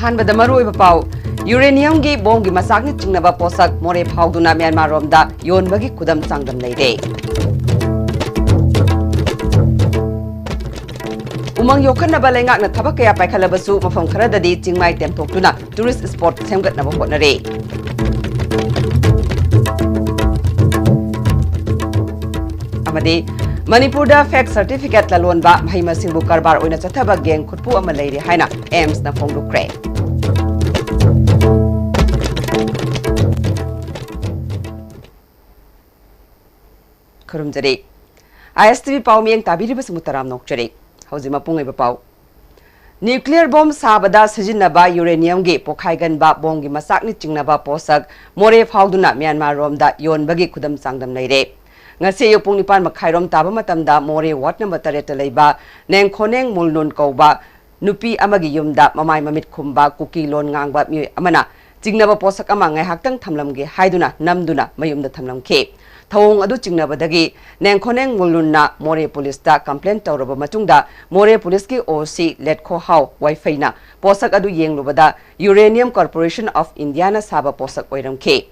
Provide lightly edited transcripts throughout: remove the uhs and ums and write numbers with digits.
अहनबद मरुइब पाउ यूरेनियम की बोम की मसाकनि चिंगनबा पोसक मोरे फाउदुना म्यांमार रोमदा योनबगी खुदम चांगदम लेदे उमंग योखनबा लेंगाकना थबक कया पाइखलबसु मफम खरददी चिंगमाइ टेमथोक्तुना टूरिस्ट स्पॉट सेमगतनबा होटनरे अमदे मणिपुर फैक्ट सर्टिफिकेट ललोनबा महिमसिंबु कारबार ओइना चथबा गैंग खुटपु अमा लेरे हाइना एम्स ना फोंगदुक्रे खरुमजरे ISTV पाउमियंग ताबिरिबस मुतराम नोकचरे हौजिमा पुंगैबा पाउ न्यूक्लियर बॉम्ब साबदा सिजिनबा यूरेनियम गे पोखाइगनबा बॉम्ब गी मसाकनि चिंगनबा पोसक मोरे फाउदुना म्यांमार रोमदा योनबगी खुदम चांगदम लेरे ngase yopung nipan makhairom taba matamda more wat number 8 leiba nengkhoneng mulnun kouba nupi amagi yumda mamai mamit khumba kuki lon ngangba mi amana jingnaba posak ama ngai haktang thamlamge haiduna namduna mayumda thamlamkhe thawong adu jingnabadagi nengkhoneng mulnunna more police ta complaint tawraba matungda more police ki OC letkho haw wifi na posak adu yenglubada uranium corporation of india na saba posak oiramkhe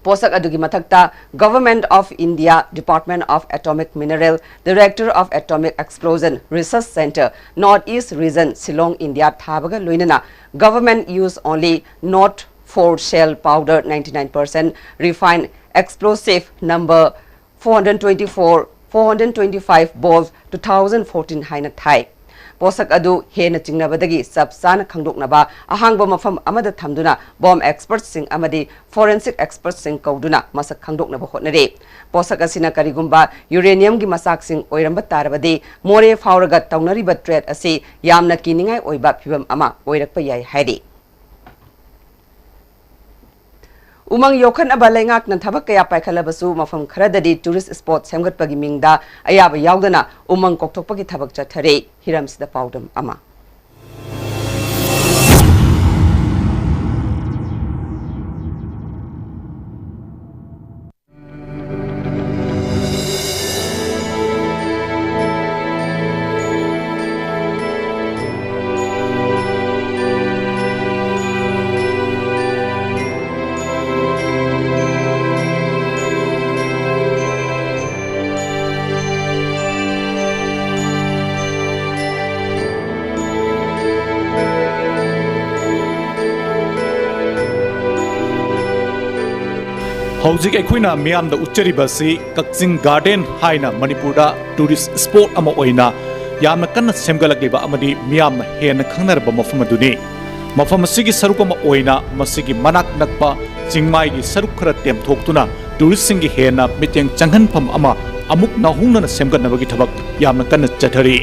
पोसक अदुगी मथक्ता government of India department of atomic mineral director of atomic explosion research centre north east region Shillong India थाबगा लोइनना government use only not for shell powder 99% refined explosive number 425 bolt 2014 हाइना थाई पोसक अदु हेन चिंगनबदगी सबसाना खंगदोकनबा अहांगबा मफम अमदा थमदुना बॉम्ब एक्सपर्ट सिंग अमदी फोरेंसिक एक्सपर्ट सिंग कौदुना मसक खंगदोकनबा होटनरे पोसक असिना करिगुंबा यूरेनियम की मसाक सिंग ओइरंबा तारबदे मोरे फावरगा तौनरिबा ट्रेड असी यामना किनिंगाय ओइबा फिबम अमा ओइरकपा याय हाइदे उमंग योखन अब लेंगाक न थबक कया पाइखलबसु मफम खरददी टूरिस्ट स्पॉट सेमगतपगी मिंगदा अयाब यावदना उमंग कोक्थोकपगी थबक चथरे हिरमसिदा पाउदम अमा हौजिक अखुना मियाम द उच्चरिबसी कक्सिंग गार्डन हाइना मणिपुरदा टूरिस्ट स्पॉट अमा ओइना यामना कन्ना सेमगलगलिबा अमदी मियाम हेन खंगनरबा मफम अदुनी मफम असिगी सरुक अमा ओइना मसिगी मनाक नकपा चिंगमाइगी सरुक खरा टेमथोक्तुना टूरिस्ट सिंगी हेना मिटेंग चंगहनफम अमा अमुक नाहुंगना सेमगनबगी थबक यामना कन्ना चथरी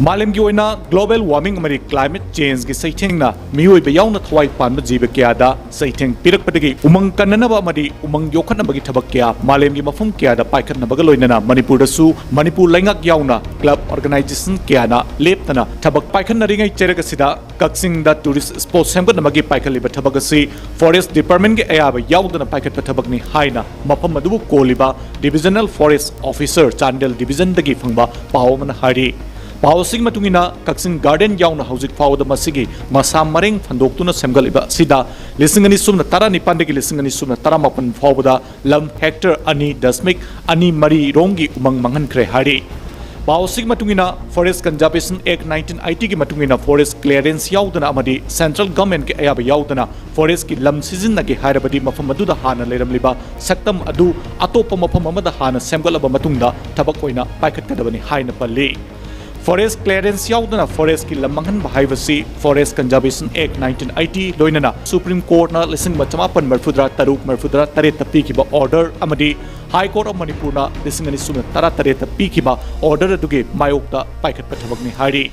मालम की ओइना ग्लोबल वार्मिंग अमरी क्लाइमेट चेंज की सैथेंगना मियोइबे यावना थवाइ पानबा जीव क्यादा सैथेंग पिरकपदगी उमंग कन्ननबा अमरी उमंग योखनबगी थबक क्या मालम की मफम क्यादा पाइखनबगा लोइनना मणिपुरदसु मणिपुर लैंगाक यावना क्लब ऑर्गेनाइजेशन क्याना लेपतना थबक पाइखनरिङै चेरगसिदा कक्सिंगदा टूरिस्ट स्पॉट सेमगनबगी पाइखलिबा थबगसि फॉरेस्ट डिपार्टमेंट के अयाबा यावदना पाइखतपा थबकनि हाइना मफम अदुबु कोलिबा divisional forest officer Chandel division दगी फंगबा पावमन हारि पावसिंग मतुंगिना कक्सिंग गार्डन यावना हौजिक फावद मसिगी मसा मरेंग फंदोक्तुना सेमगलिबा सिदा लिसिंगनि सुमना 19 दगी लिसिंगनि सुमना 19 फावबदा लम हेक्टर अनि दशमिक अनि मरी रोंगी उमंग मंगनख्रे हारि पावसिंग मतुंगिना फॉरेस्ट कंजर्वेशन एक्ट 1980 की मतुंगिना फॉरेस्ट क्लियरेंस यावदना अमदी सेंट्रल गवर्नमेंट के अयाब यावदना फॉरेस्ट की लम सिजिनगे हारबदी मफम अदुदा हाना लेरमलिबा सक्तम अदु अतोप मफम अमदा हाना सेमगलब मतुंगदा थबक ओइना पाइखतकदबनी हाइना पल्ली Forest Clearance yaudana Forest ki lamanghan bahayvasi Forest Conservation Act 1980 loinana Supreme Court na lising machamapan marfudra taret tapi kiba order amadi High Court of Manipur na lising ani sumna taret tapi kiba order aduge mayokta paikhat pathabakni hari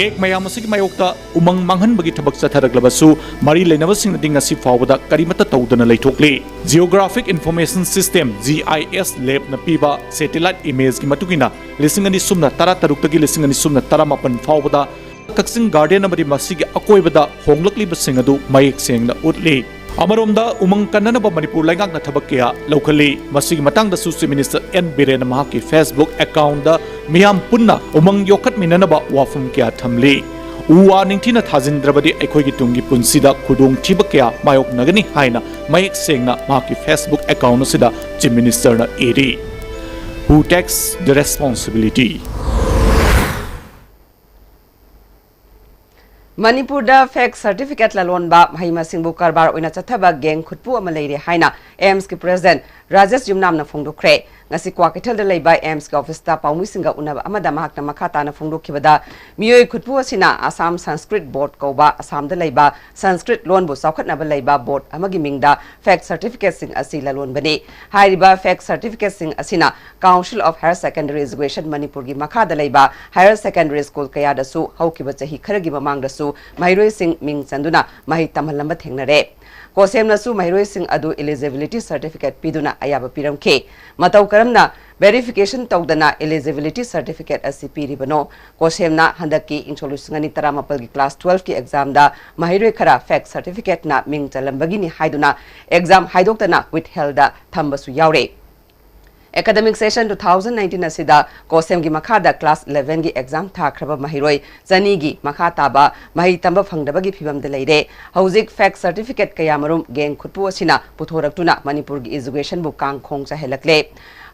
एक मयाम मायोक्ता उमंग मांगहनबगी थबक चथरगलबसु मरी लेनबसिंग दिंग असि फावदा करिमता तौदना लैथोकले geographic information system GIS lab न पीबा सैटेलाइट इमेज की मतुगिना लिसिंग अनि सुमना तरा तरुक्तगी लिसिंग अनि सुमना तरा मापन फावदा कक्सिंग गार्डन अमरी मसिगी अकोइबदा होंगलकलिबसिंग अदु मयेक सेंगना उतले अमरोमदा उमंग कन्ननबा मणिपुर लाइंगाकना थबक कया लौखली मसिगी मतंगदसु चीफ मिनिस्टर एन बिरेन महाकी फेसबुक अकाउंट दा मियाम पुन्ना उमंग योखत मिननबा वाफम कया थमली उवा निंथिना थाजिंद्रबदी अखोइगी तुंगी पुंसिदा खुदोंग थिब कया मायोक नगनी हाइना मयेक सेंगना महाकी फेसबुक अकाउंट सिदा चीफ मिनिस्टर ना एरी who takes the responsibility. Manipur da fake certificate la lon ba mahima singbu karbar oina chathaba geng khutpu ama leire haina AIMS ki president Rajesh Jumnam na phongdokre ngasi Kwaketal da leiba AIMS ka office ta paumi singa unaba amada mahakna makhata na phongdokhibada miyoi khutpu asina Assam Sanskrit Board koba Assam da leiba Sanskrit lon bu saukhatna ba leiba board amagi mingda fake certificate sing asi la lon bane hairiba fake certificate sing asina Council of Higher Secondary Education Manipur gi makha da leiba Higher Secondary School kaya da su haukiba chahi kharagi mamang da su Mahiroi Singh Ming Chanduna Mahi Tamalamba Thengnare Kosem Nasu Mahiroi Singh Adu Eligibility Certificate Piduna Ayaba Piramke Matau Karamna Verification Tawdana Eligibility Certificate Asipi Ribano Kosem na Handaki Introducingani Taramapal ki Class 12 ki exam da Mahiroi Khara Fake Certificate na Ming Chalambagini Haiduna Exam Haidoktana withheld da Thambasu Yaure Academic session 2019 asida Kosem gi makhada class 11 gi exam thakraba mahiroi chani gi makha taba mahi tamba phangdaba gi phibam de leire hauzik fact certificate kayamarum geng khutpu asina puthoraktuna Manipur gi education bu kang khong cha helakle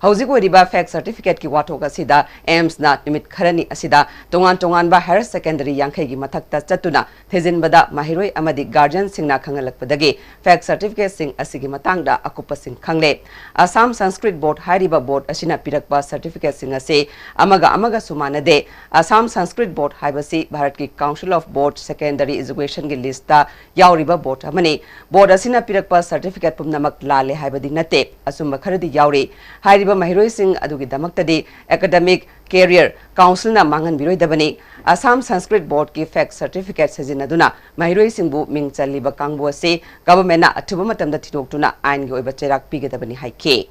hauzik oriba fact certificate ki wathok asida AIMS na nimit kharani asida tongan ba higher secondary yankhai gi mathakta chatuna thejinbada mahiroi amadi guardian singna khangalakpadagi fact certificate sing asigi matangda akupa sing khangle Assam Sanskrit Board hariba board asina pirakpa certificate sing ase amaga sumanade Assam Sanskrit Board haibasi Bharat ki Council of Board Secondary Education gi list ta yauriba board amani board asina pirakpa certificate pumnamak lale haibadi nate asumba kharadi yauri hariba Mahiroi Singh adugi damaktadi academic career council na mangan biroi dabani Assam Sanskrit Board ki fact certificate sajinaduna Mahiroi Singh bu ming chaliba kangbo ase government na athuba matamda thidoktuna ain gi oiba cherak pigedabani haike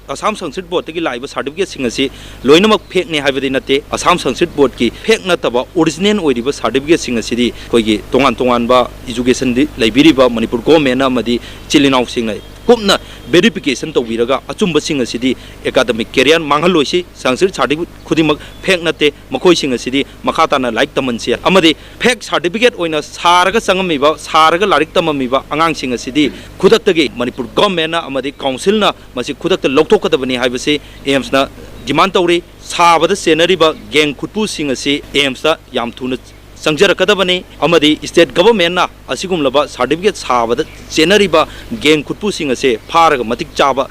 Assam Sanskrit Board की live certificate सिंह से लोइनमक fake ने हाइबदि नते Assam Sanskrit Board की fake नतबा original ओइरिबा सर्टिफिकेट सिंह सिदि कोइगी तोंगान बा एजुकेशन दि लाइब्रेरीबा मणिपुर गवर्नमेंट अमदि चिलिनाउ सिंह कुमना वेरिफिकेशन तौबिरगा अचुंबा सिंह सिदि एकेडमिक कैरियर मांगहलोइसि संस्कृत सर्टिफिकेट खुदिमक फेक नते मखोइ सिंह सिदि मखाताना लाइक तमनसे अमदि फेक सर्टिफिकेट ओइना सारगा संगमिबा सारगा लारिक तममिबा आंगांग सिंह सिदि खुदक्तगे मणिपुर गवर्नमेंट अमदि काउंसिल ना मसि खुदक्त लौथोकदबनि हाइबसे एम्स ना डिमांड तौरि साबदा सेनरिबा गैंग खुटपु सिंह से एम्स दा याम थुना संजरकदबनि अमदि स्टेट गवर्नमेंट ना असिगुमलबा सर्टिफिकेट साबदा सेनरिबा गैंग खुटपु सिंह से फारग मतिक चाबा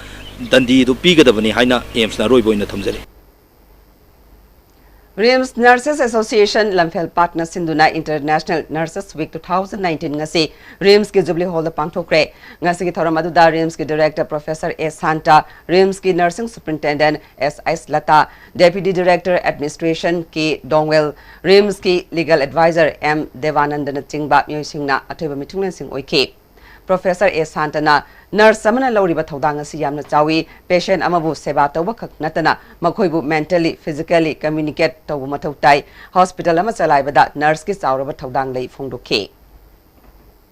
दंदी दु पीगदबनि हाइना एम्स ना रोइबोइना थमजरे RIMS Nurses Association Lamphel Partner Sinduna International Nurses Week 2019 ngasi RIMS ki Jubilee Hall pangthokre ngasi ki thoram aduda RIMS ki Director Professor A Santa RIMS ki Nursing Superintendent S Lata Deputy Director Administration ki Dongwell RIMS ki Legal Advisor M Devanandan Chingba Myoisingna athoiba mithunglen sing oike Professor A Santana nurse samana lawriba thodang asi yamna chawi patient amabu seba tawba khak natana makhoibu mentally physically communicate tawbu mathau tai hospital ama chalaibada nurse ki chawraba thodang lei phongdokhe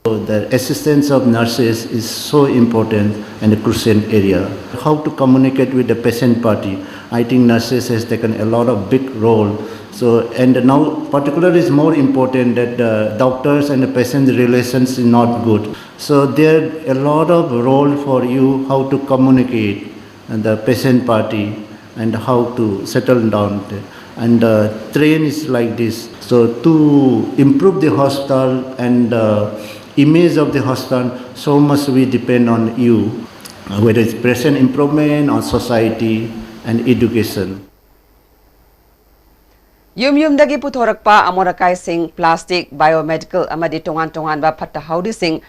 The assistance of nurses is so important and a crucial area. How to communicate with the patient party. I think nurses has taken a lot of big role. So, and now particularly is more important that the doctors and the patient relations is not good. So there a lot of role for you how to communicate and the patient party and how to settle down. And train is like this. So to improve the hospital and image of the hospital, so much we depend on you, whether it's patient improvement or society and education. Yum yumdagi putorakpa amorakai sing plastic biomedical amadi tongan ba phatta haudi sing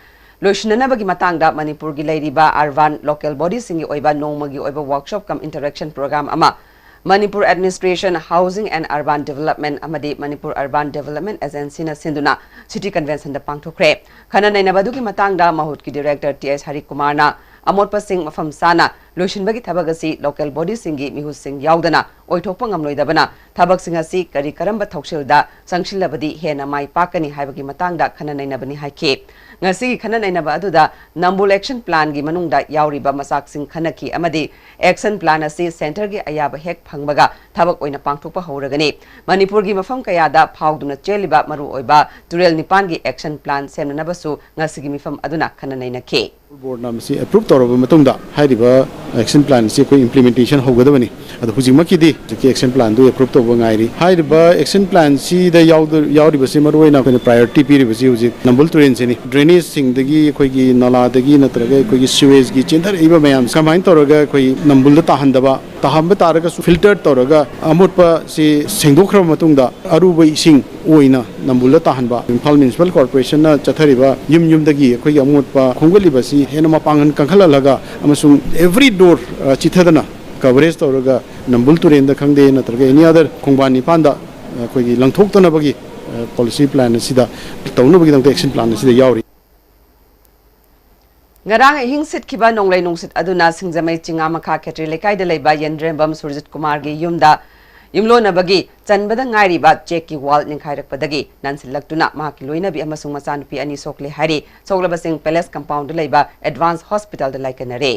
loishnanabagi matangda Manipur gi leiriba urban local body sing gi oiba nongmagi oiba workshop kam interaction program ama Manipur Administration Housing and Urban Development amadi Manipur Urban Development Agency na sinduna city convention da pangthokre khana nainabadugi matangda mahut ki director TS Hari Kumar na amotpa sing mafam sana loishinbagi thabagasi local body singi mihu sing yaudana oithokpa ngamloidabana thabak sing asi kari karamba thokshilda sangshilabadi hena mai pakani haibagi matangda khana nainabani haike ngasi khana nainaba aduda nambul action plan gi manungda yauriba masak sing khanaki amadi action plan asi center gi ayaba hek phangbaga thabak oina pangthokpa horagani Manipur gi mafam kayada phawduna cheliba maru oiba turel nipan gi action plan semnanabasu ngasi gi mifam aduna khana nainake board nam si approve toraba matungda hairiba action plan si ko implementation hogadabani adu hujimaki di ki action plan du approve to bangairi hairiba action plan si da yauriba si maruina ko priority period si hujik nambul turin sini drainage sing dagi koi gi nala dagi natraga koi gi sewage gi chintar iba mayam combine toraga koi nambul da tahandaba tahamba taraga filter toraga amutpa si sengdokra matungda aruba ising oina nambul da tahanba Imphal Municipal Corporation na chathariba yum dagi koi gi amutpa khongaliba si hena mapangan kanghalalaga amasung every door chithadana coverage toraga nambul turen da khangde natraga any other khongbani panda koi gi langthokdana bagi policy plan sida tawnabagi dang action plan sida yauri ngarang hing sit kiba nonglai nongsit aduna singjamai chinga makha khetri lekai da leiba yendrembam Surjit Kumar gi yumda yumlo nabagi chanbada ngairi ba check ki wall ninkhairak padagi nansilaktuna ma ki loina bi amasung masan pi ani sokle hari soglaba sing palace compound leiba advanced hospital da laikanare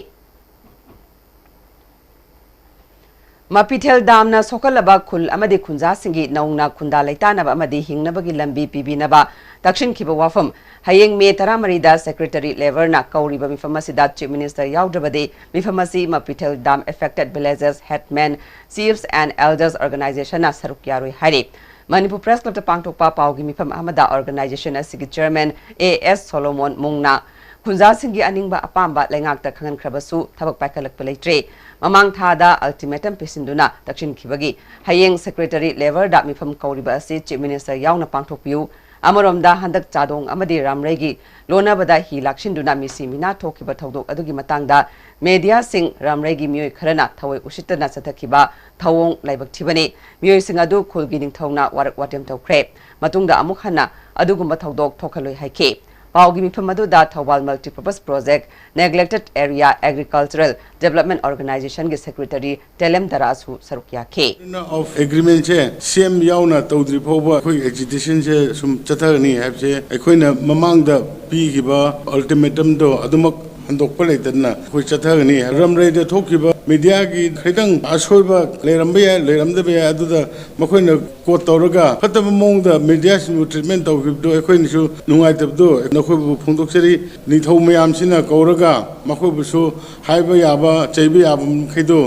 Mapithel damna sokalaba khul amadi khunja singi naungna khunda laitanaba amadi hingnabagi lambi pibinaba dakshin khiba wafam hayeng me taramari da secretary level na kauriba mifamasi da chief minister yaudabade mifamasi Mapithel dam affected villages headmen chiefs and elders organization na sarukyaroi hari Manipur Press Club ta pangthokpa paugi mifam amada organization asigi chairman AS Solomon Mungna khunja singi aningba apamba lengakta khangan khrabasu thabak paikalakpa leitre mamang thada ultimatum pisinduna dakshin khibagi hayeng secretary level da mifam kauriba asi chief minister yauna pangthokpiu amoromda handak chadong amadi ramregi lona bada hi lakshinduna misi mina thokiba thodok adugi matangda media sing ramregi mioi kharana thawai usitana sathakhiba thawong laibak thibani mioi sing adu khulgi ningthongna warak watem tawkhre matungda amuk hana adugumba thodok thokhaloi haike Paugi mifamadu da Thawal Multipurpose Project Neglected Area Agricultural Development Organization के Secretary Telem Darasu Sarukya के of agreement से same यावना तौद्री फोबा कोई agitation से सुम चतर नहीं है से कोई न ममांग दा पी की बा ultimatum दो अदुमक हंदोक पर लेते ना कोई चतर नहीं है रमरे दे थोक की बा मीडिया की खैदंग आशोय बा लेरमदे बे अदुदा मखोय न कोट तौरगा फतब मोंग दा मीडिया से ट्रीटमेंट तौ की दो कोई निसु नुंगाय तब दो नखोय फोंदोक सेरी निथौ मयाम सिना कौरगा मखोय बुसु हाइबा याबा चैबा याबा खैदो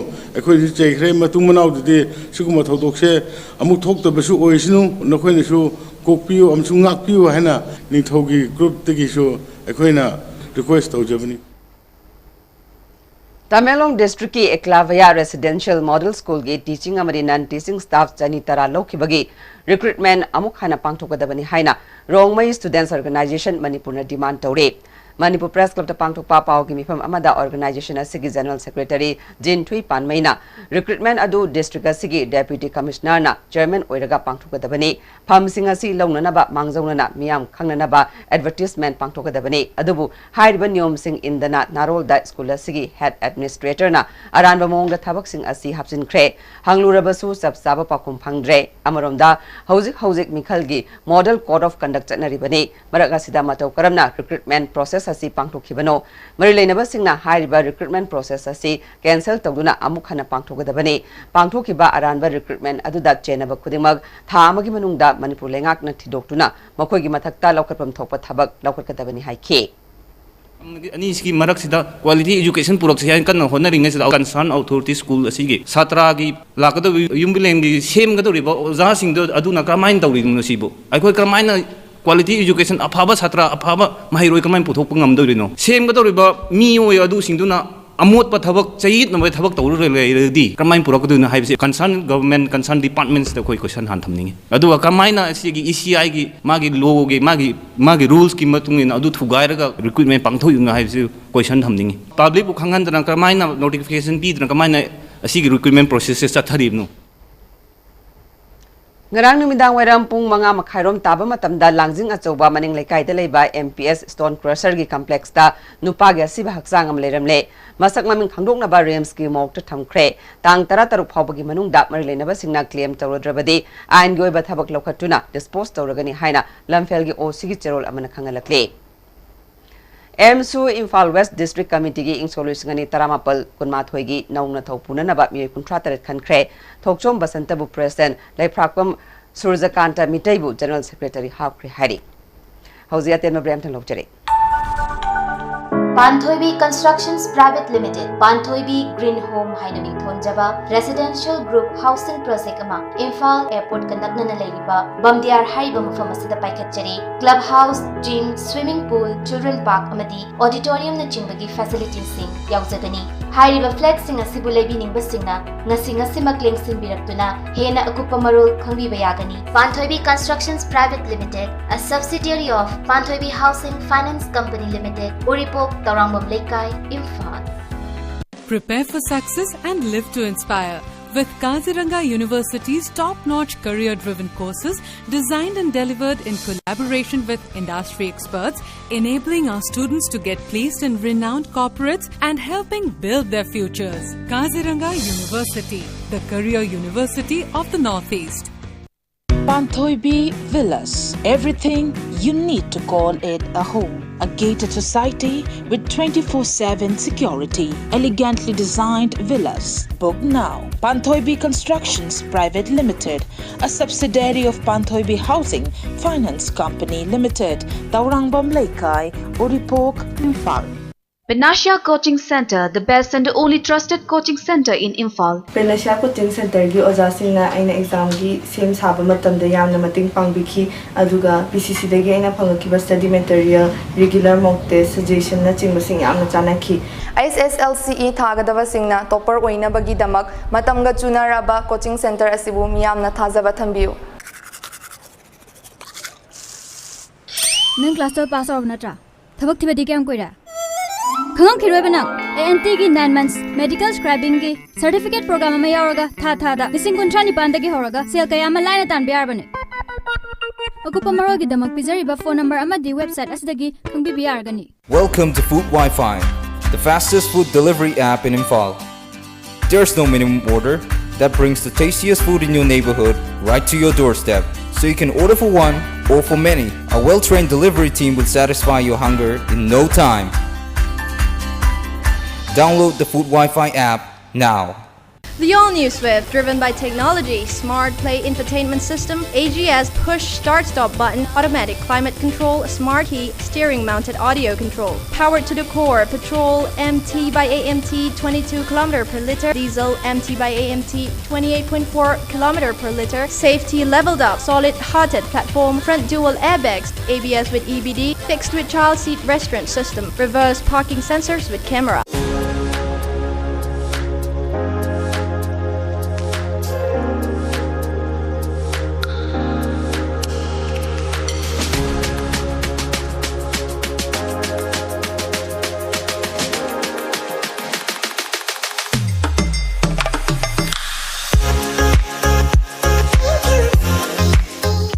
अखोय चैखरे मतुंग मनाव दे सिगुम थौदोक से अमु थोक तबसु ओइसनु नखोय निसु कोकपियो अमसु ngakपियो हैना निथौ की ग्रुप तगिसु अखोयना रिक्वेस्ट तौजबनी Tamelong District ki Eklavaya Residential Model School ge teaching amari non-teaching staff chani tara lokhibagi recruitment amuk hana pangthokadabani haina rongmai students organization Manipur na demand tawre Manipur Press Club ta pangthokpa paugi mifam amada organization asigi general secretary Jin Thui Panmaina recruitment adu district asigi deputy commissioner na chairman oiraga pangthokadabani phamsing asi launanaba mangjaunana miyam khangnanaba advertisement pangthokadabani adubu hairiba niyom sing indana narol da school asigi head administrator na aranba mongda thabak sing asi hapsinkhre hanglurabasu sabsaba pakum phangdre amaromda hojik mikhalgi model code of conduct chanaribani maraga sida matau karamna recruitment process asi pangthokhibano mari leinaba singna hairiba recruitment process asi cancel tawduna amuk hana pangthogadabani pangthokhiba aranba recruitment aduda chenaba khudimag thamagi manungda Manipur lengak na thidoktuna makhoigi mathakta laukatpam thokpa thabak laukatkadabani haike Ani iski marak sida quality education purak se kan hona ringa sida concern authority school asigi satra gi lakado yumbileng gi sem ga do riba za sing do aduna kramain tawri no sibo ai khoi kramain quality education afaba satra afaba mahiroi kramain puthok ngam do rino sem ga do riba mi oi adu sing duna अमोट थबक चाहिए नम थबक तौरदी कमाइन पुरकदुना हाइबसे concern government concern departments कोई question हान थमनिंगे अदुवा कमाइना सिगी ECI की मागी लोगोगे मागी rules की मतुंगिना अदु थुगाइरगा recruitment पांगथोयुना हाइबसे question थमनिंगे public बु खंगनदना कमाइना नोटिफिकेशन पीदना कमाइना असिगी रिक्रूटमेंट प्रोसेस से चथरिबनु ngarang numidang wairam pung manga makhairom taba matamda langjing achouba maning lekai da leiba MPS stone crusher gi complex ta nupa ga siba haksang am leramle masak maming khangdokna ba rems ki mok ta thamkhre tang tara taruk phawba gi manung da mar lena ba singna claim tawrodrabadi ain goi ba thabak lokhatuna dispose tawragani haina lamfel gi OC gi cherol amana khangalakle MSU Imphal West District Committee gi insolusingani taramapal kunmathoi gi naungna thopuna na ba mi kuntra taret khankhre thokchom basantabu president laiprakpam Surjakanta Mitaibu General Secretary Hakri Hari Hausia Tenma Brampton Lokjare Panthoibi Constructions Private Limited, Panthoibi Green Home Hainaming Thonjaba, Residential Group Housing Project Ama, Imphal Airport Kanakna Leriba, Bamdiar Haiba Mafamasida Paikachari, Clubhouse, Gym, Swimming Pool, Children Park Amadi, Auditorium na Chimbagi Facilities Sing, Yauzagani, Hairiba Flat Sing Asibulebi Nimbasingna, Nasinga Simakling Simbiraktuna, Hena Akupamarul Kangbi Bayagani, Panthoibi Constructions Private Limited, a subsidiary of Panthoibi Housing Finance Company Limited, Uripok, Tarangmam Lekai, Imphal. Prepare for success and live to inspire with Kaziranga University's top-notch career-driven courses designed and delivered in collaboration with industry experts, enabling our students to get placed in renowned corporates and helping build their futures. Kaziranga University, the career university of the Northeast. Panthoibi Villas, everything you need to call it a home. A gated society with 24/7 security. Elegantly designed villas. Book now. Panthoibi Constructions Private Limited, a subsidiary of Panthoibi Housing Finance Company Limited, Taurangbam Lekai, Uripok, Imphal. Penasha Coaching Center, the best and the only trusted coaching center in Imphal. Penasha Coaching Center gi oja singna aina exam gi sem saba matamda yamna mating pangbiki aduga PCC dagi aina phangaki study material regular mock test suggestion na chingmasing yamna chanaki SSLCE thagadava singna topper oina bagi damak matamga chunaraba coaching center asibu miyamna thajaba thambiu nang class 12 pass out natra thabak thibadi kyam koira Khangam khiroi banang ANT gi 9 months medical scribing gi certificate program ma yauraga tha da lising kuntra ni panda gi horaga sel kaya ma line tan biar bane akupa maro gi damak pizari ba phone number ama di website asdagi khangbi biar gani Welcome to Food Wi-Fi, the fastest food delivery app in Imphal. There's no minimum order that brings the tastiest food in your neighborhood right to your doorstep, so you can order for one or for many. A well-trained delivery team will satisfy your hunger in no time. Download the Food Wi-Fi app now. The all-new Swift, driven by technology, smart play infotainment system, AGS push start-stop button, automatic climate control, smart key, steering-mounted audio control. Powered to the core, petrol MT by AMT 22 km per liter, diesel MT by AMT 28.4 km per liter, safety leveled up, solid hearted platform, front dual airbags, ABS with EBD, fixed with child seat restraint system, reverse parking sensors with camera.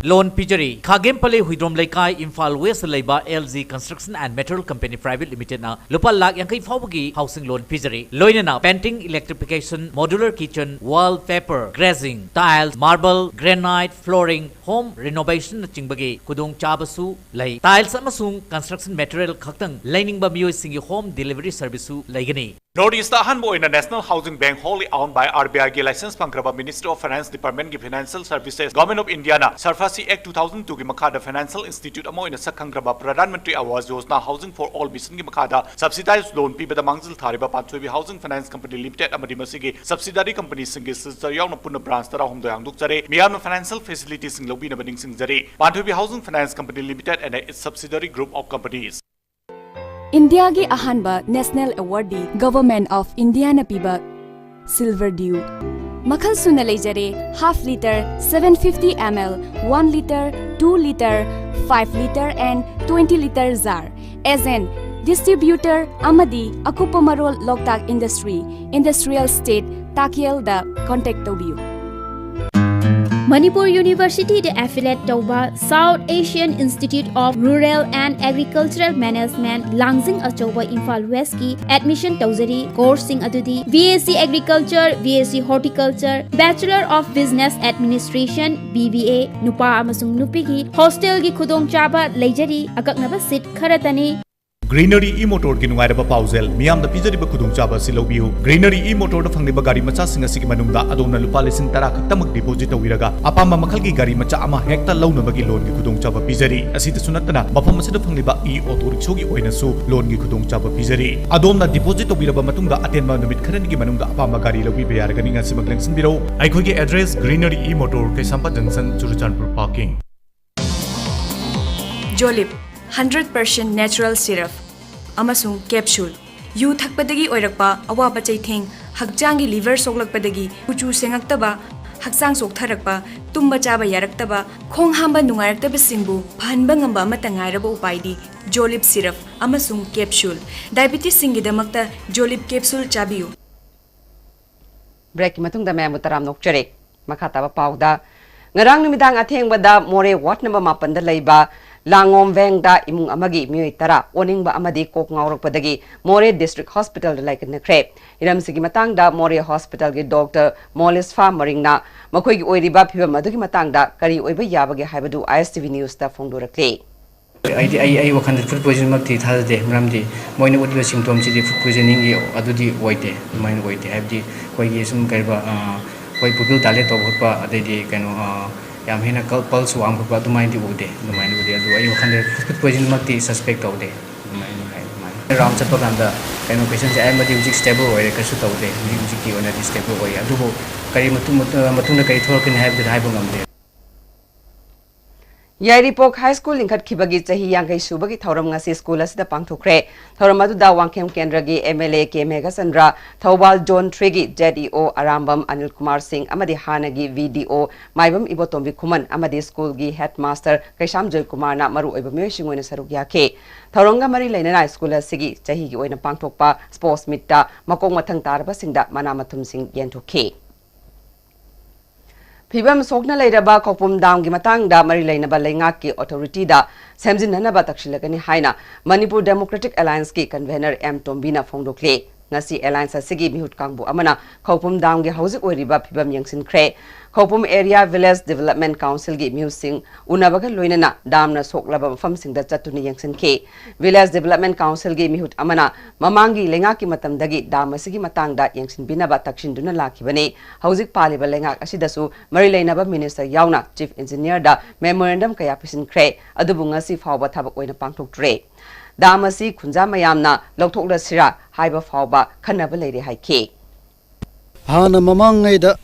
Loan Pijari, Khagem Pale Huidrom Lekai, Imphal West Laiba, LZ Construction and Metal Company Private Limited na Lupa Lak Yankai Fawagi Housing Loan Pijari. Loina na painting, electrification, modular kitchen, wallpaper, grazing, tiles, marble, granite, flooring, home renovation na Chingbagi, Kudung Chabasu, Lay, tiles amasung construction material Kaktang, Lining ba Mio Singi home delivery service Laigani. Northeast Hanbo in the National Housing Bank wholly owned by RBI ki license pangraba Ministry of Finance Department ki Financial Services Government of India na Sarfasi Act 2002 ki makada Financial Institute amo in sakangraba Pradhan Mantri Awas Yojana Housing for All mission ki makada subsidized loan pi bada mangzil thariba Panthoibi Housing Finance Company Limited amadi masigi subsidiary company singi sister yauna punna branch tara hum doyang duk jare miyam financial facilities sing lobi na bading sing jare Panthoibi Housing Finance Company Limited and its subsidiary group of companies. India gi ahanba National Award di Government of India na piba Silver Dew. Makhal suna leijare half liter, 750 ml, 1 liter, 2 liter, 5 liter and 20 liter jar. As an distributor amadi akupa marol Loktak Industry, Industrial State, Takiel da contact tobiu. Manipur University de affiliate tauba South Asian Institute of Rural and Agricultural Management Langsing Achoba Imphal West ki admission tauzari course sing adudi BSc Agriculture, BSc Horticulture, Bachelor of Business Administration BBA nupa amasung nupi ki hostel ki khudong chaba leijari akaknaba seat kharatani. Greenery e-motor ki nungairaba pauzel miyam da pijariba khudongchaba si lobihu. Greenery e-motor da phangniba gari macha singa sigi manungda adona lupa lesing 10 khaktamak deposit tawiraga apamba makhalgi gari macha ama hekta launabagi loan ki khudongchaba pijari asita sunatana mafam asida phangniba e-auto rickshaw gi oina su loan gi khudongchaba pijari adona deposit tawiraba matungda atenba numit kharani gi manungda apamba gari lobi bayar gani nga simak lengsin biro aikhogi address Greenery e-motor Kaisampa Junction Churuchanpur parking. Jolip 100% natural syrup amasung capsule yu thakpadagi oirakpa awaba chaitheng hakjangi liver soklakpadagi kuchu sengaktaba haksang soktharakpa tumba chaba yaraktaba khong hamba nungaraktaba singbu phanba ngamba amata ngairaba upaidi Jolip syrup amasung capsule diabetes singidamakta Jolip capsule chabiu. Break matungda mayamu taram nokchere makhataba pauda ngarang numidang athengbada more wat number 8 da leiba Langom Vengda imung amagi mioi tara oningba amadi kok ngaurakpadagi More District Hospital like nakre iram sigi matang da More Hospital gi Dr. Molis Maringna makoi gi oiriba phiba madugi matang da kari oiba yabagi haibadu ISTV News ta phongdorakle. I wakan food poisoning makti thade mramdi moina udiba symptom chi food poisoning gi adudi oite main oite habdi koi gi sum kaiba koi pupil dale to bhotpa adedi kano yam hena pulse wang ko du mind ude du mind ude adu ai wakan food poisoning makti suspect aude du mind hai round chat paganda kano patient ai madi ujik stable oi kasu taude ujik ki ona stable oi adu bo kari matung na kari thorkin have the haibong amde Yairipok High School Linkat Kibagi Chahi Yangai Subagi Thoram ngasi school asida pangthokre Thoram adu da Wangkem Kendragi MLA K Megasandra Thawbal John Tregi JDO Arambam Anil Kumar Singh amadi Hanagi VDO Maibam Ibotombi Kuman amadi school gi headmaster Kaisham Joy Kumar na maru oiba myoy singoina saruk yake Thoronga mari lainana school asigi chahi gi oina pangthokpa sports meet ta makong mathang tarba singda mana mathum sing yenthokhe Pibam Sokna Lairaba Kopum Dam Gimatang da Mari Lainaba Laingaki Authority da Samjin Hanaba Takshilakani Haina Manipur Democratic Alliance ki convener M Tombina Fongdokle Nasi Alliance Sigi Mihut Kangbu Amana Kopum Dam gi Housing Oriba Pibam Yangsin Kre Kopum Area Village Development Council gi Musing Unabaga Loinana Damna Soklaba Fam Sing da Chatuni Yangsin Ke Village Development Council gi Mihut Amana Mamangi Lengaki Matam Dagi Damasigi Matang da Yangsin Binaba Takshin Duna Lakibane Housing Paliba Lengak Asidasu Mari Lainaba Minister Yauna Chief Engineer da Memorandum Kaya Pisin Kre Adubunga Si Fauba Tabak Oina Pangtok Tre Damasi Kunja Mayamna Loktok Sira Haiba Fauba Kanaba Lady Haike Hana Mamangai da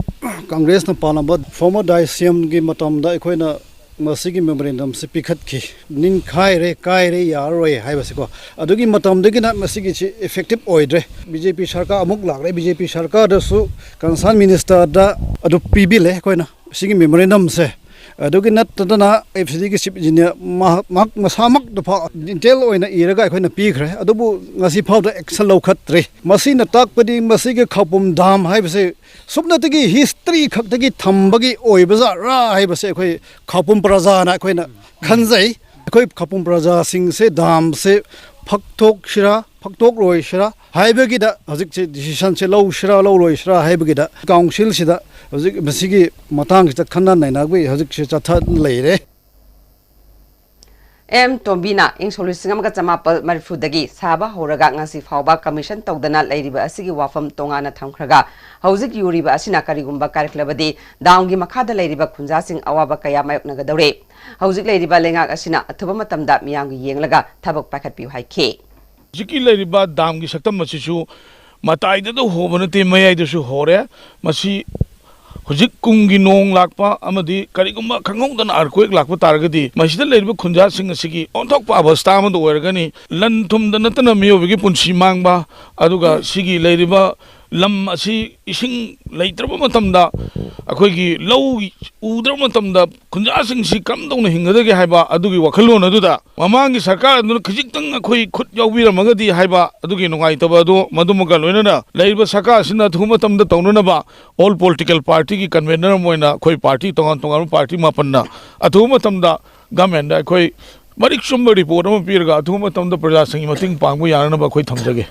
Congress na Panaba former Daisium gi matam da ekhoi na masigi memorandum se pikhat ki nin khai re kai re yaroi haibasiko adugi matam degi na masigi chi effective oidre BJP sarkar amuk lagre BJP sarkar da su concern minister da adu pibile ekhoi na sigi memorandum se adugi nat tadana FCD ki chief engineer mak masamak da pha detail oina iraga ekhoi na pikre adubu ngasi phau da action lokhatre masina takpadi masigi khapum dam haibase subnatagi history khaktagi thambagi oibaza ra haibase ekhoi khapum praja na ekhoi na khanjai ekhoi khapum praja sing se dam se phaktok roi shira haibagi da hajik che decision che lo shira lo roi shira haibagi da council sida hajik masigi matang ta khanna naina gwi hajik che chatha leire M Tombina ing solusingam ka chamapal marfudagi saba horaga ngasi fauba commission tawdana lairiba asigi wafam tongana thamkhraga hauzik yuriba asina karigumba kariklabadi dawngi makhada lairiba khunjasing awaba kaya mayoknaga dawre hauzik lairiba lengak asina athuba matamda miyamgi yenglaga thabak pakhatpiu haike jiki lairiba damgi saktam masisu matai da ho banate mayai da su hore masi हुजिक कुंगी नोंग लाकपा अमदी करिगुम्बा खंगौदना earthquake लाकपा तारगदी मसिदा लेरिबा खुंजा सिंग सिगी ओंथोकपा अवस्था अमद ओरगनी लन थुमदा नतना मियोबिगी पुंसी मांगबा अदुगा सिगी लेरिबा लम असी इसिंग लेत्रबा मतमदा अखोइगी लौ उद्रबा मतमदा खुंजा सिंग सि कमदौना हिंगदगे हाइबा अदुगी वखलोन अदुदा ममांगी सरकार अदुना खिजिक्तंग अखोइ खुद याउबिरमगदी हाइबा अदुगी नुंगाइतबा अदु मदुमगा लोइनना लेरिबा सरकार सिना थुमा तमदा तौननबा ऑल पॉलिटिकल पार्टी की कन्वेनर मोइना अखोइ पार्टी तोंगान तोंगान पार्टी मापन्ना अथुमा तमदा गवर्नमेंट अखोइ मरिक सुंब रिपोर्ट अमा पीरगा अथुमा तमदा प्रजा संगी मतिंग पांगबु यारनबा अखोइ थमजगे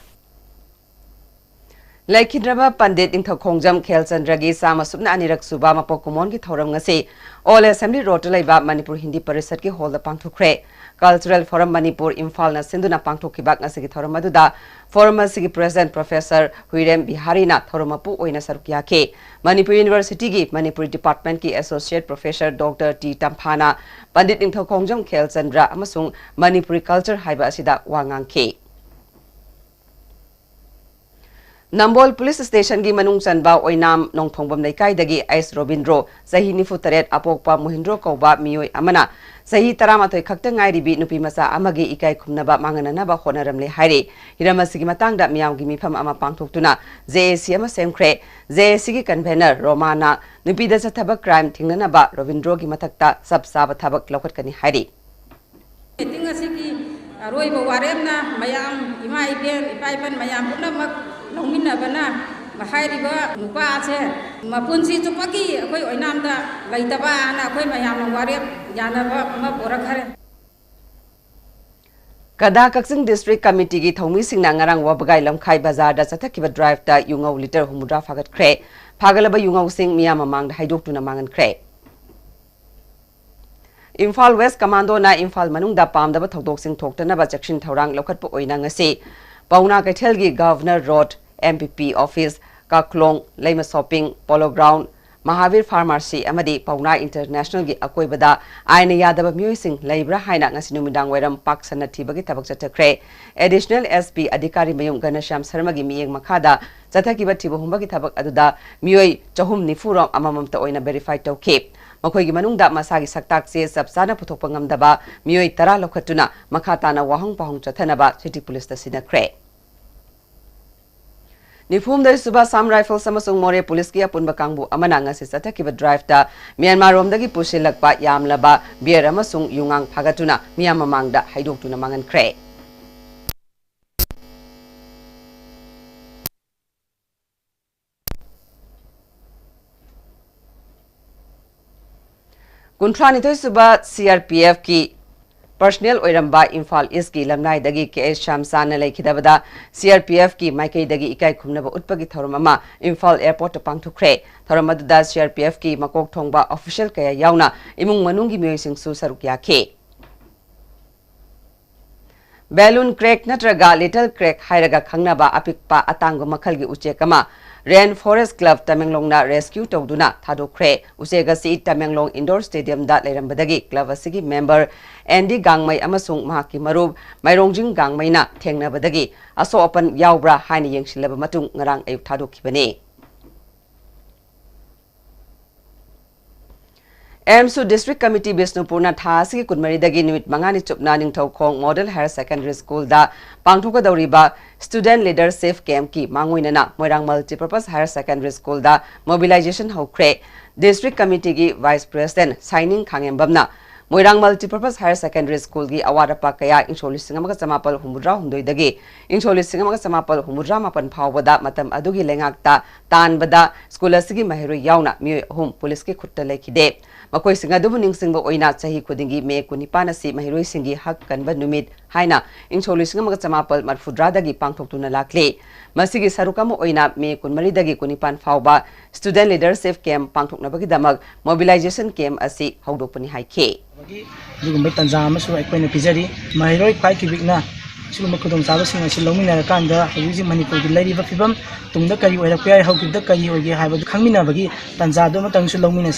Laikhidraba Pandit Ingthau Khongjam Khelchandragi Sama Subna Anirak Suba Mapok Kumon ki Thoram ngasi All Assembly Road Laiba Manipur Hindi Parishad ki Hall da Pangthokre Cultural Forum Manipur Imphal na Sinduna Pangthokibak ngasi ki Thoram aduda Forum asigi President Professor Huirem Bihari na Thoram apu oina sarukya ke Manipur University ki Manipur Department ki Associate Professor Dr. T Tamphana Pandit Ingthau Khongjam Khelchandra amasung Manipuri Culture haiba asida wangang ke Nambol Police Station gi manung chanba oinam nongthongbam leikai dagi Ais Robindro sahi nifutaret apokpa Mohindro kauba mioi amana sahi taramatoi khakta ngairibi nupi masa amagi ikai khumnaba manganana ba honaramle haire hiramasigi matangda miyamgi mifam ama pangthoktuna JAC ama semkhre JAC gi convener Romana nupi da chathabak crime thingnana ba Robindro gi mathakta sab saba thabak lokhatkani haire meeting asigi aroi ba waremna mayam ima iben ipaipan mayam punamak Longmina bana mahairiba nupa ase mapunsi chupaki akoi oinamda laitaba ana akoi mayam warep janaba ma porakhare Kada Kaksing District Committee gi thomi singna ngarang wabagai lamkhai bazar da chathakiba drive ta yungau liter humudra fagat kre phagalaba yungau sing miyam amang da haidok tuna mangan kre Imphal West Commando na Imphal manung da pamdaba thodok sing thoktana ba chakshin thorang lokhatpa oina ngasi Pauna Kaithelgi Governor Road MPP Office Kaklong Laima Shopping Polo Ground Mahavir Pharmacy amadi Pauna International gi akoibada aina yadaba myoising laibra haina ngasi numidang wairam paksana thibagi tabak chathakre Additional SP Adhikari Mayung Ganasham Sharma gi miyeng makhada chathakiba thiba humbagi thabak aduda myoi chahum nifuram amamamta oina verify tawke Makoigi manungda masagi saktak se sabsana puthokpa ngamdaba miyoi tara lokhatuna makhatana wahong pahong chathanaba City Police ta sinakre Nifum da suba Sam Rifles samasung More Police ki apunba kangbu amana ngasi chathakiba drive ta Myanmar romdagi pusilakpa yamlaba beer amasung yungang phagatuna miyam mamangda haidoktuna mangan kre Kuntrani to suba CRPF ki personnel oiramba Imphal East ki lamnai dagi KS Shamsana laikhidabada CRPF ki maikai dagi ikai khumnaba utpagi thoromama Imphal Airport ta pangthukre thoromaduda CRPF ki makok thongba official kaya yauna imung manungi myoising su sarukya ke Balloon crack natraga little crack hairaga khangnaba apikpa atanggo makhalgi uchekama Rainforest Club Tamenglong na rescue tawduna thadokre usega si Tamenglong Indoor Stadium da leirambadagi club asigi member Andy Gangmai amasung mahaki marub Mairongjing Gangmai na thengnabadagi aso open yaubra haini yengsilaba matung ngarang ayuk thadokibane Emsu District Committee Bisnupurna Thasi Kunmaridagi Numit Mangani Chupna Ningthau Khong Model Higher Secondary School da Pangthoka Dauriba Student Leadership Camp ki Manguinana Moirang Multipurpose Higher Secondary School da Mobilization Hokre District Committee ki Vice President Signing Khangembamna Moirang Multipurpose Higher Secondary School ki awarapa kaya incholi singamaga samapal humudra humdoi dagi incholi singamaga samapal humudra mapan phawbada matam adugi lengakta tanbada school asigi mahiru yauna mi hum police ki khutta lekhide Makoi singa dubu ningsingba oina chahi kudingi me kunipana si mahiroi singi hak kanba numit haina incholi singa maga chamapal marfudra dagi pangthoktuna lakle masigi sarukama oina me kunmari dagi kunipan phawba student leadership camp pangthokna bagi damag mobilization camp asi hawdopani haike dugumba tanja amasu aikoina pijari mahiroi khwai kibikna sigumba khudong sabasing asi longmina kanda hawiji manipur gi lairiba fibam tungda kari oirakpa yai hawkibda kari oige haibadu khangmina bagi tanja do matangsu longmina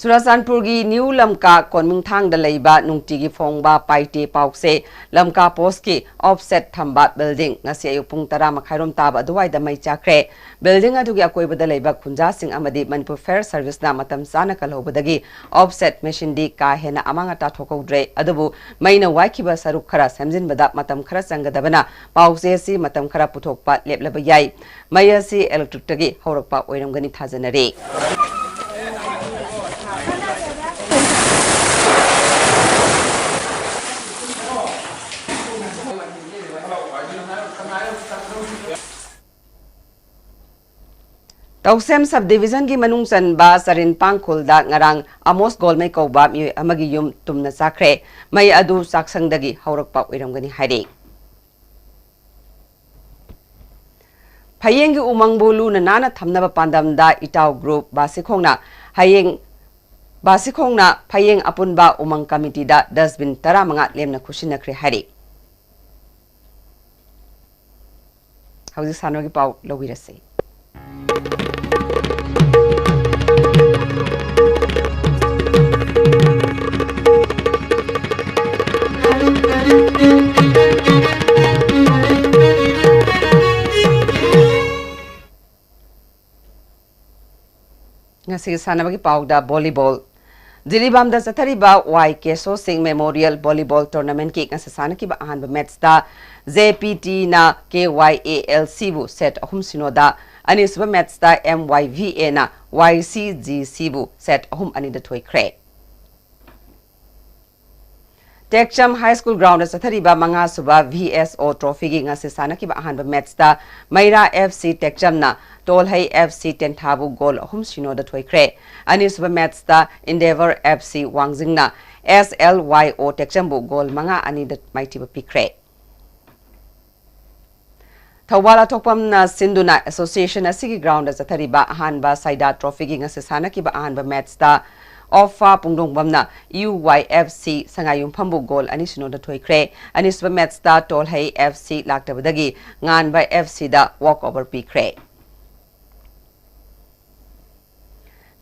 Churachandpurgi New Lamka Konmingthang da leiba nungtigi phongba paite paukse Lamka Post ki offset thamba building ngasi ayupung tara makhairom taba duwai da mai chakre building adugi akoiba da leiba khunja sing amadi Manipur Fair Service na matam sana kalhobadagi offset machine di ka hena amanga ta thokaudre adubu maina waikiba saruk khara samjin bada matam khara sangadabana paukse si matam khara puthokpa leplaba yai maya si electric tagi haurakpa oiramgani thajanare Tausem subdivision ki manung san ba sarin pangkhul da ngarang amos golmai kauba mi amagi yum tumna sakre mai adu saksang dagi haurakpa oiramgani haire Phayeng umang bolu na nana thamnaba pandam da Itau group basikhongna hayeng basikhongna phayeng apunba umang committee da dustbin tara manga lemna khusinakre haire Hauji sanogi pau lowirase ngasi sanabagi pauda volleyball Jiribam da sathariba YK So Singh Memorial Volleyball Tournament ki ngasi sanaki ba ahan ba match da JPT na KYALC bu set ahum sinoda ani suba match da MYVA na YCGC bu set ahum ani da thoi kre Tekcham High School ground as Sathariba Manga Suba VSO Trophy gi ngasi sanaki ba ahan ba match da Maira FC Tekcham na Tolhai FC Tenthabu goal ahum sino da thoi kre ani suba match da Endeavor FC Wangjing na SLYO Tekcham bu goal manga ani da maiti ba pikre Thawala Tokpam na Sinduna Association asigi ground as Sathariba ahan ba Saida Trophy gi ngasi sanaki ba ahan ba match da Offa Pungdongbam na UYFC Sangayum Pambu goal ani sino da thoi kre ani suba match da Tolhai FC laktabadagi ngan ba FC da walkover pikre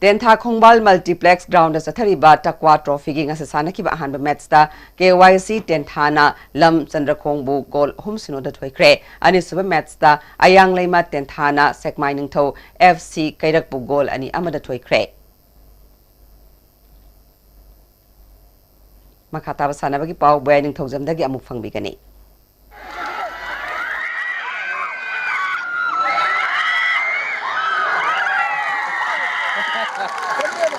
Tentha Khongbal Multiplex Ground as Sathariba Takwa Trophy gi ngasi sanaki ba ahan ba match da KYC Tenthana Lam Chandrakhongbu goal hum sino da thoi kre ani suba match da Ayang Leima Tenthana Sekmai Ningtho FC Kairakbu goal ani amada thoi kre Makata ba sanabagi pau bayaning thawjamdagi amuk fangbigani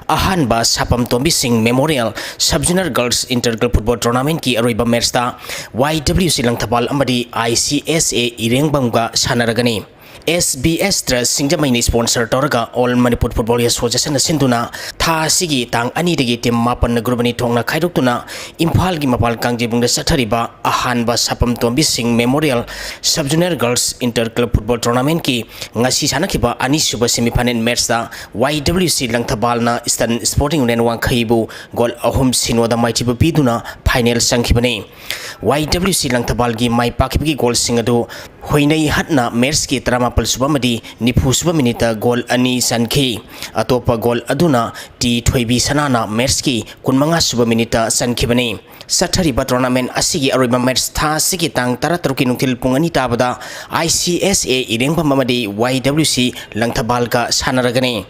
Ahanba Sapam Tombi Singh Memorial Sub-Junior Girls Interclub Football Tournament ki aroiba match da YWC Langthabal amadi ICSA Irengbamga sanaragani SBS Trust Singjamaini sponsor Toraga All Manipur Football Association Sinduna Tha Sigi Tang Ani Degi Team Mapan Grubani Tongna Khaidokuna Imphal gi Mapal Kangjibungda Sathariba Ahanba Sapam Tombi Singh Memorial Sub-Junior Girls Interclub Football Tournament ki ngasi sanakiba ani suba semi-final match da YWC Langthabal na Eastern Sporting Union Wangkhaibu goal ahum sinoda maichiba biduna final sangkhibani YWC Langthabal gi mai pakibgi goal singadu hoinai hatna match ki Pal Subamadi Nipu Suba Minita goal ani Sankhi Atopa goal aduna T Thoibi Sanana Merski Kunmanga Suba Minita Sankhibani Sathariba tournament asigi aroiba match tha sigi tang taratruki nungtil pungani tabada ICSA Irengba Mamadi YWC Langthabal ka sanaragani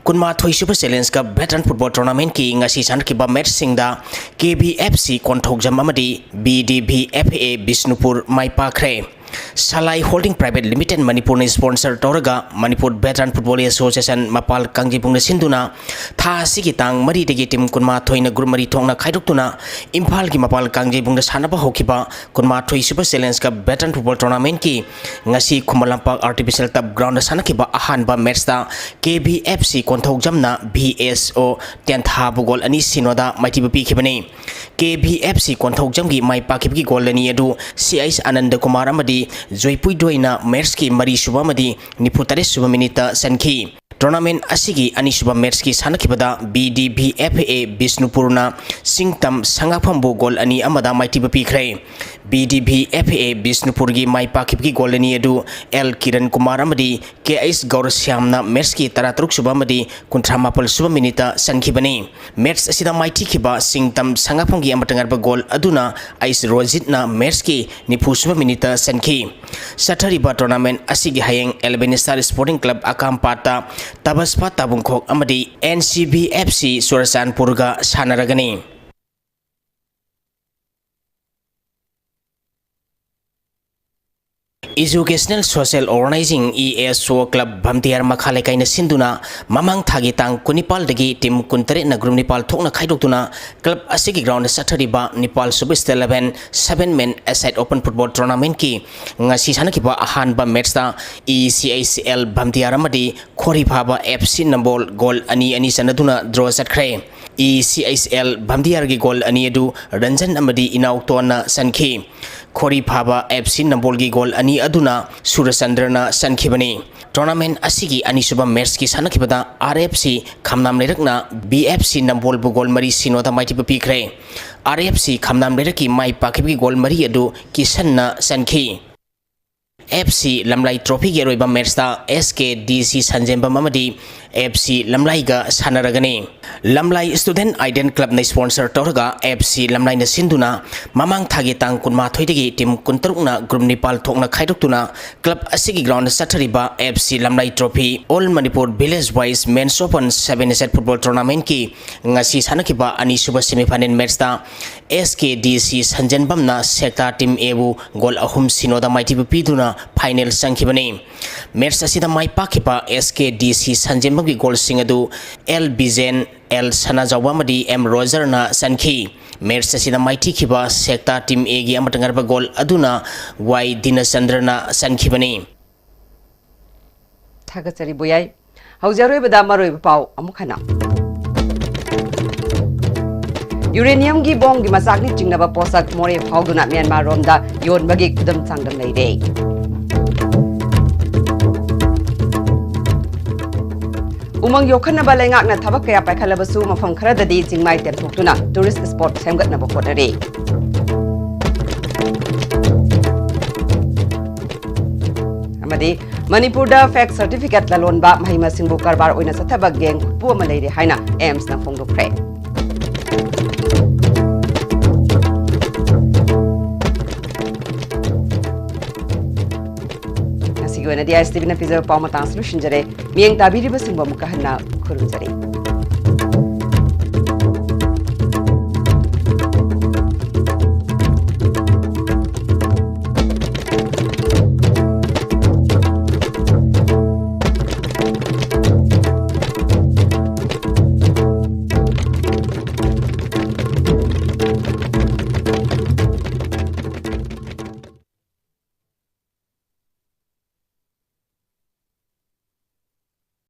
Kunma Thoisuba Challenge ka Veteran Football Tournament ki ngasi sankiba match singda KBFC Konthokjam amadi BDBFA Bisnupur Maipakre Salai Holding Private Limited Manipur ni sponsor Toraga Manipur Veteran Football Association Mapal Kangjibung Sinduna Tha Sigi Tang Mari Degi Team Kunma Thoina Group Mari Thongna Khaidoktuna Imphal ki Mapal Kangjibung Sanaba Hokiba Kunma Thoi Super Challenge ka Veteran Football Tournament ki ngasi Khumalampak Artificial Turf Ground sanakiba ahanba match da KBFC Konthokjamna BSO Tentha Bugol ani sinoda maitiba pikhibani KBFC Konthokjam gi mai pakibgi goal ani adu CIS Anand Kumar amadi Joypui Doina match ki mari suba madi Niputare suba minita sankhi tournament asigi anisuba match ki sanakibada BDBFA Bisnupurna Singtam Sangapambu goal ani amada maitiba pikre BDBFA Bisnupur gi mai pakip ki goal ani edu L Kiran Kumar amadi KS Gaurasyamna match ki 33 suba amadi 38 suba minita sankhibani match asida maiti kiba Singtam Sangapam gi amatangar ba goal aduna Ais Rojitna match ki 90 suba minita sankhi Sathariba tournament asigi hayeng Albany Star Sporting Club Akampata Tabaspa Tabungkhok amadi NCBFC Surasanpurga sanaragani Educational Social Organizing ESO Club Bamtiar Makhale kaina sinduna mamang thagi tang kunipal dagi team kuntare na group Nepal thokna khaidoktuna club asigi ground sathariba Nepal Subis 11 7 men aside open football tournament ki ngasi sanakiba ahan ba match ta ECACL Bamtiar amadi Khori Phaba FC Nambol goal ani sanaduna draw satkre ECACL Bamtiar gi goal ani edu Ranjan amadi inautona sankhi Khori Phaba FC Nambol gi goal ani aduna Surasandrana sankhibani tournament asigi anisuba match ki sanakibada RFC khamnam lerakna BFC Nambol bu goal mari sinoda maiti pikre RFC khamnam leraki mai pakibi goal mari adu kisanna sankhi FC Lamlai Trophy gi roiba match ta SKDC Sanjemba Mamadi FC Lamlai ga sanaragani Lamlai Student Iden Club na sponsor torga FC Lamlai na sinduna mamang thagi tang kunma thoidagi team kuntarukna group Nepal thokna khaidoktuna club asigi ground sathariba FC Lamlai Trophy All Manipur Village Wise Men's Open 7 set football tournament ki ngasi sanakiba ani suba semi final match ta SKDC Sanjanbam na sector team ebu goal ahum sinoda maiti piduna final sankhibani match asida mai pakipa SKDC Sanjanbam gi goal singadu L Bizen L Sanajawamadi M Roger na sankhi match asida maiti kiba sector team A gi amatangar ba goal aduna Y Dinasandra na sankhibani Thagachari boyai haujaroi bada maroi pau amukhana Uranium gi bom gi masakni chingnaba posak more phauduna Myanmar romda yonbagi kudam changdam leire Umang yokhanaba laingakna thabak kaya paikalabasu mafam kharadadi jingmai temthoktuna tourist spot semgatnaba hotnare amadi Manipurda fact certificate lalonba mahima singbu karbar oina sathaba geng pu ama leire haina AIMS na phongdokre Nasi gona dia STV na pizza pau matang solution jare mieng tabiri basingba mukahna khurun jare